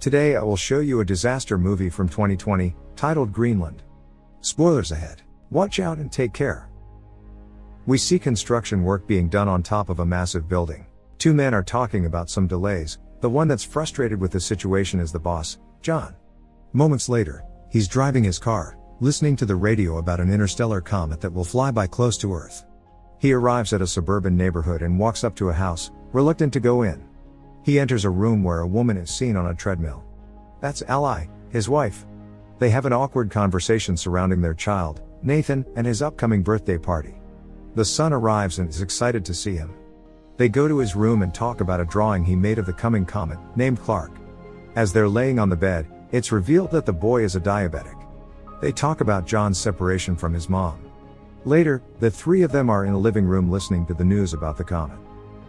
Today I will show you a disaster movie from 2020, titled Greenland. Spoilers ahead. Watch out and take care. We see construction work being done on top of a massive building. Two men are talking about some delays. The one that's frustrated with the situation is the boss, John. Moments later, he's driving his car, listening to the radio about an interstellar comet that will fly by close to Earth. He arrives at a suburban neighborhood and walks up to a house, reluctant to go in. He enters a room where a woman is seen on a treadmill. That's Ally, his wife. They have an awkward conversation surrounding their child, Nathan, and his upcoming birthday party. The son arrives and is excited to see him. They go to his room and talk about a drawing he made of the coming comet, named Clark. As they're laying on the bed, it's revealed that the boy is a diabetic. They talk about John's separation from his mom. Later, the three of them are in a living room listening to the news about the comet.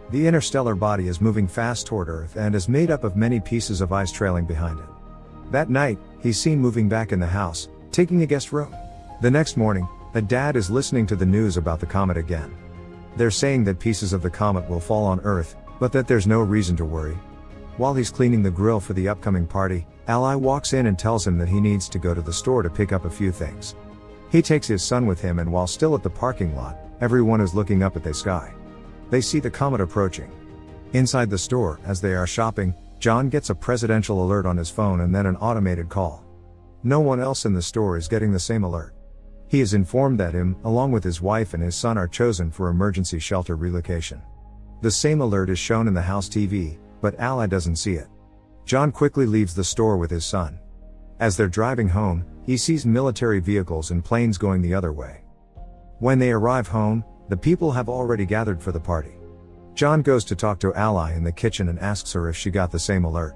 The interstellar body is moving fast toward Earth and is made up of many pieces of ice trailing behind it. That night, he's seen moving back in the house, taking a guest room. The next morning, a dad is listening to the news about the comet again. They're saying that pieces of the comet will fall on Earth, but that there's no reason to worry. While he's cleaning the grill for the upcoming party, Ally walks in and tells him that he needs to go to the store to pick up a few things. He takes his son with him, and while still at the parking lot, everyone is looking up at the sky. They see the comet approaching. Inside the store, as they are shopping, John gets a presidential alert on his phone and then an automated call. No one else in the store is getting the same alert. He is informed that him, along with his wife and his son, are chosen for emergency shelter relocation. The same alert is shown in the house TV, but Ally doesn't see it. John quickly leaves the store with his son. As they're driving home, he sees military vehicles and planes going the other way. When they arrive home, the people have already gathered for the party. John goes to talk to Ally in the kitchen and asks her if she got the same alert.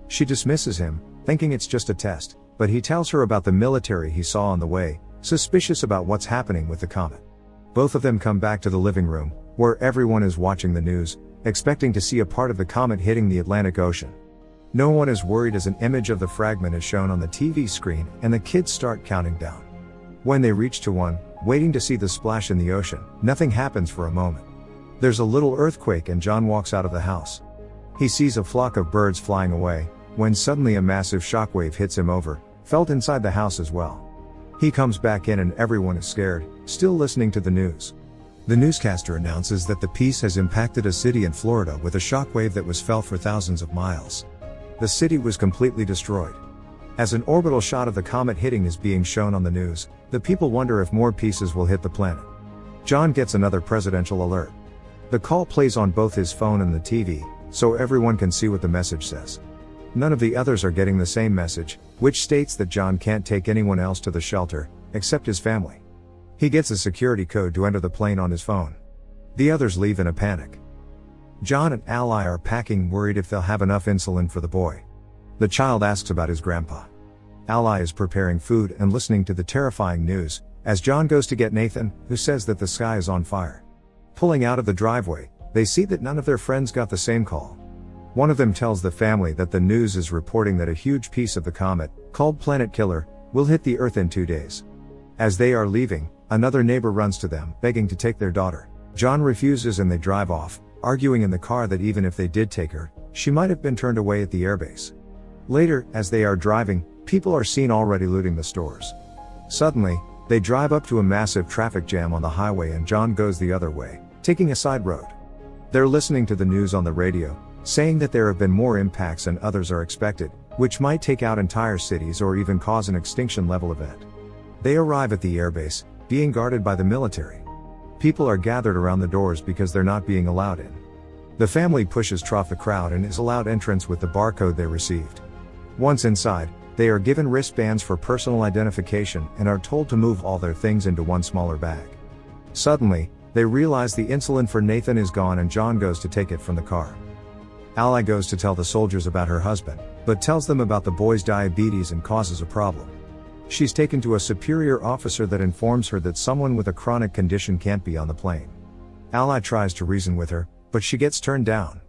She dismisses him, thinking it's just a test, but he tells her about the military he saw on the way, suspicious about what's happening with the comet. Both of them come back to the living room, where everyone is watching the news, expecting to see a part of the comet hitting the Atlantic Ocean. No one is worried as an image of the fragment is shown on the TV screen and the kids start counting down. When they reach to one, waiting to see the splash in the ocean, nothing happens for a moment. There's a little earthquake and John walks out of the house. He sees a flock of birds flying away, when suddenly a massive shockwave hits him over, felt inside the house as well. He comes back in and everyone is scared, still listening to the news. The newscaster announces that the piece has impacted a city in Florida with a shockwave that was felt for thousands of miles. The city was completely destroyed. As an orbital shot of the comet hitting is being shown on the news, the people wonder if more pieces will hit the planet. John gets another presidential alert. The call plays on both his phone and the TV, so everyone can see what the message says. None of the others are getting the same message, which states that John can't take anyone else to the shelter, except his family. He gets a security code to enter the plane on his phone. The others leave in a panic. John and Ally are packing, worried if they'll have enough insulin for the boy. The child asks about his grandpa. Ally is preparing food and listening to the terrifying news, as John goes to get Nathan, who says that the sky is on fire. Pulling out of the driveway, they see that none of their friends got the same call. One of them tells the family that the news is reporting that a huge piece of the comet, called Planet Killer, will hit the Earth in 2 days. As they are leaving, another neighbor runs to them, begging to take their daughter. John refuses and they drive off, arguing in the car that even if they did take her, she might have been turned away at the airbase. Later, as they are driving, people are seen already looting the stores. Suddenly, they drive up to a massive traffic jam on the highway and John goes the other way, taking a side road. They're listening to the news on the radio, saying that there have been more impacts than others are expected, which might take out entire cities or even cause an extinction-level event. They arrive at the airbase, being guarded by the military. People are gathered around the doors because they're not being allowed in. The family pushes through the crowd and is allowed entrance with the barcode they received. Once inside, they are given wristbands for personal identification and are told to move all their things into one smaller bag. Suddenly, they realize the insulin for Nathan is gone and John goes to take it from the car. Ally goes to tell the soldiers about her husband, but tells them about the boy's diabetes and causes a problem. She's taken to a superior officer that informs her that someone with a chronic condition can't be on the plane. Ally tries to reason with her, but she gets turned down.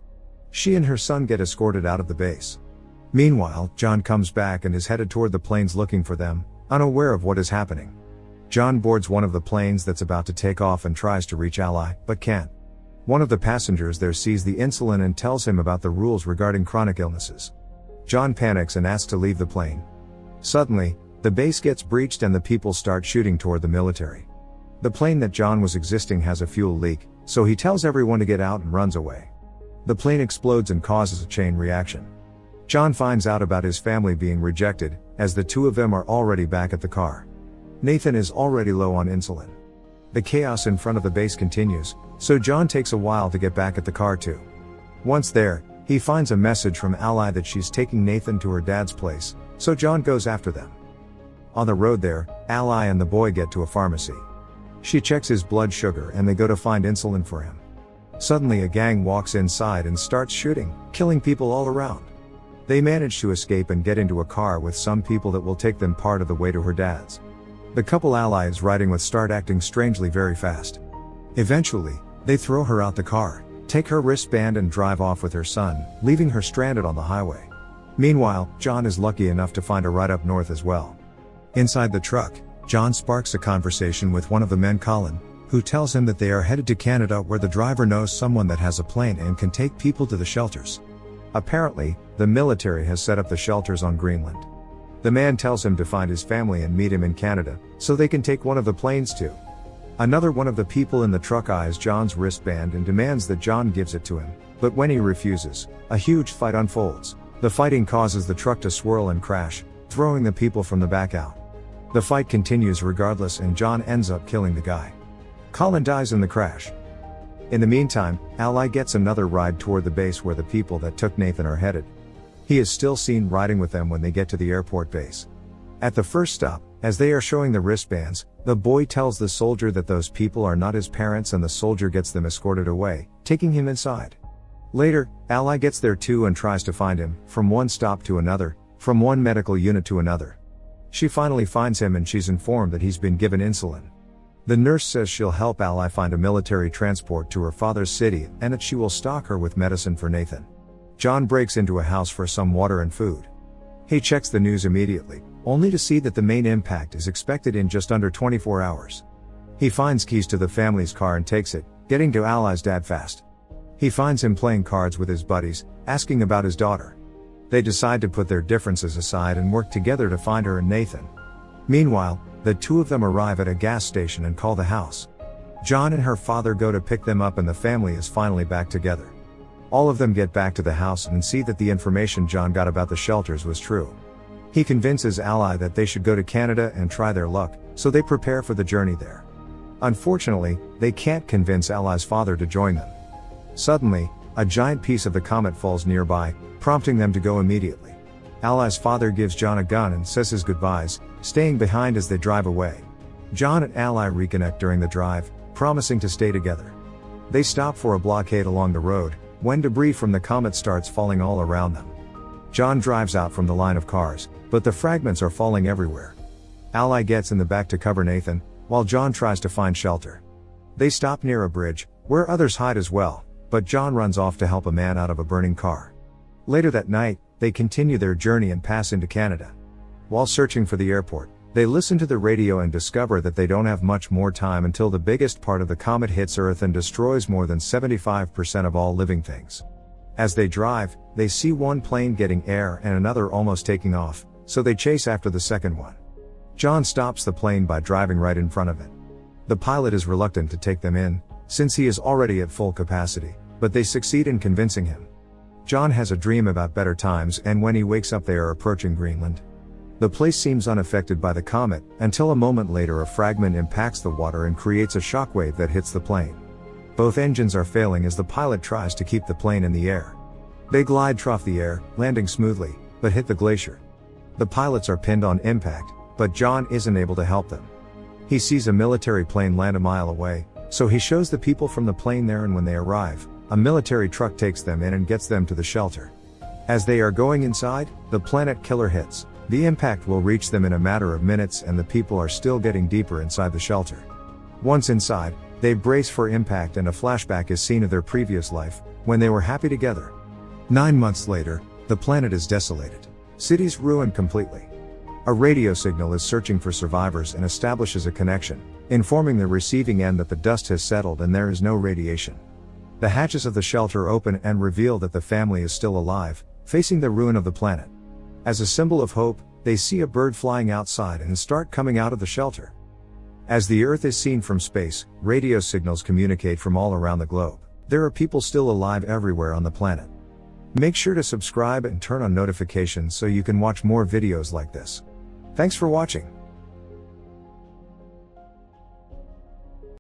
She and her son get escorted out of the base. Meanwhile, John comes back and is headed toward the planes looking for them, unaware of what is happening. John boards one of the planes that's about to take off and tries to reach Ally, but can't. One of the passengers there sees the insulin and tells him about the rules regarding chronic illnesses. John panics and asks to leave the plane. Suddenly, the base gets breached and the people start shooting toward the military. The plane that John was existing has a fuel leak, so he tells everyone to get out and runs away. The plane explodes and causes a chain reaction. John finds out about his family being rejected, as the two of them are already back at the car. Nathan is already low on insulin. The chaos in front of the base continues, so John takes a while to get back at the car too. Once there, he finds a message from Ally that she's taking Nathan to her dad's place, so John goes after them. On the road there, Ally and the boy get to a pharmacy. She checks his blood sugar and they go to find insulin for him. Suddenly a gang walks inside and starts shooting, killing people all around. They manage to escape and get into a car with some people that will take them part of the way to her dad's. The couple Ally is riding with start acting strangely very fast. Eventually, they throw her out the car, take her wristband and drive off with her son, leaving her stranded on the highway. Meanwhile, John is lucky enough to find a ride up north as well. Inside the truck, John sparks a conversation with one of the men, Colin, who tells him that they are headed to Canada where the driver knows someone that has a plane and can take people to the shelters. Apparently, the military has set up the shelters on Greenland. The man tells him to find his family and meet him in Canada, so they can take one of the planes too. Another one of the people in the truck eyes John's wristband and demands that John gives it to him, but when he refuses, a huge fight unfolds. The fighting causes the truck to swirl and crash, throwing the people from the back out. The fight continues regardless and John ends up killing the guy. Colin dies in the crash. In the meantime, Ally gets another ride toward the base where the people that took Nathan are headed. He is still seen riding with them when they get to the airport base. At the first stop, as they are showing the wristbands, the boy tells the soldier that those people are not his parents and the soldier gets them escorted away, taking him inside. Later, Ally gets there too and tries to find him, from one stop to another, from one medical unit to another. She finally finds him and she's informed that he's been given insulin. The nurse says she'll help Ally find a military transport to her father's city and that she will stock her with medicine for Nathan. John breaks into a house for some water and food. He checks the news immediately, only to see that the main impact is expected in just under 24 hours. He finds keys to the family's car and takes it, getting to Ally's dad fast. He finds him playing cards with his buddies, asking about his daughter. They decide to put their differences aside and work together to find her and Nathan. Meanwhile, the two of them arrive at a gas station and call the house. John and her father go to pick them up and the family is finally back together. All of them get back to the house and see that the information John got about the shelters was true. He convinces Ally that they should go to Canada and try their luck, so they prepare for the journey there. Unfortunately, they can't convince Ally's father to join them. Suddenly, a giant piece of the comet falls nearby, prompting them to go immediately. Ally's father gives John a gun and says his goodbyes, staying behind as they drive away. John and Ally reconnect during the drive, promising to stay together. They stop for a blockade along the road, when debris from the comet starts falling all around them. John drives out from the line of cars, but the fragments are falling everywhere. Ally gets in the back to cover Nathan, while John tries to find shelter. They stop near a bridge, where others hide as well, but John runs off to help a man out of a burning car. Later that night, they continue their journey and pass into Canada. While searching for the airport, they listen to the radio and discover that they don't have much more time until the biggest part of the comet hits Earth and destroys more than 75% of all living things. As they drive, they see one plane getting air and another almost taking off, so they chase after the second one. John stops the plane by driving right in front of it. The pilot is reluctant to take them in, since he is already at full capacity, but they succeed in convincing him. John has a dream about better times and when he wakes up they are approaching Greenland. The place seems unaffected by the comet, until a moment later a fragment impacts the water and creates a shockwave that hits the plane. Both engines are failing as the pilot tries to keep the plane in the air. They glide through the air, landing smoothly, but hit the glacier. The pilots are pinned on impact, but John isn't able to help them. He sees a military plane land a mile away, so he shows the people from the plane there and when they arrive, a military truck takes them in and gets them to the shelter. As they are going inside, the planet killer hits. The impact will reach them in a matter of minutes and the people are still getting deeper inside the shelter. Once inside, they brace for impact and a flashback is seen of their previous life, when they were happy together. 9 months later, the planet is desolated. Cities ruined completely. A radio signal is searching for survivors and establishes a connection, informing the receiving end that the dust has settled and there is no radiation. The hatches of the shelter open and reveal that the family is still alive, facing the ruin of the planet. As a symbol of hope, they see a bird flying outside and start coming out of the shelter. As the Earth is seen from space, radio signals communicate from all around the globe. There are people still alive everywhere on the planet. Make sure to subscribe and turn on notifications so you can watch more videos like this. Thanks for watching.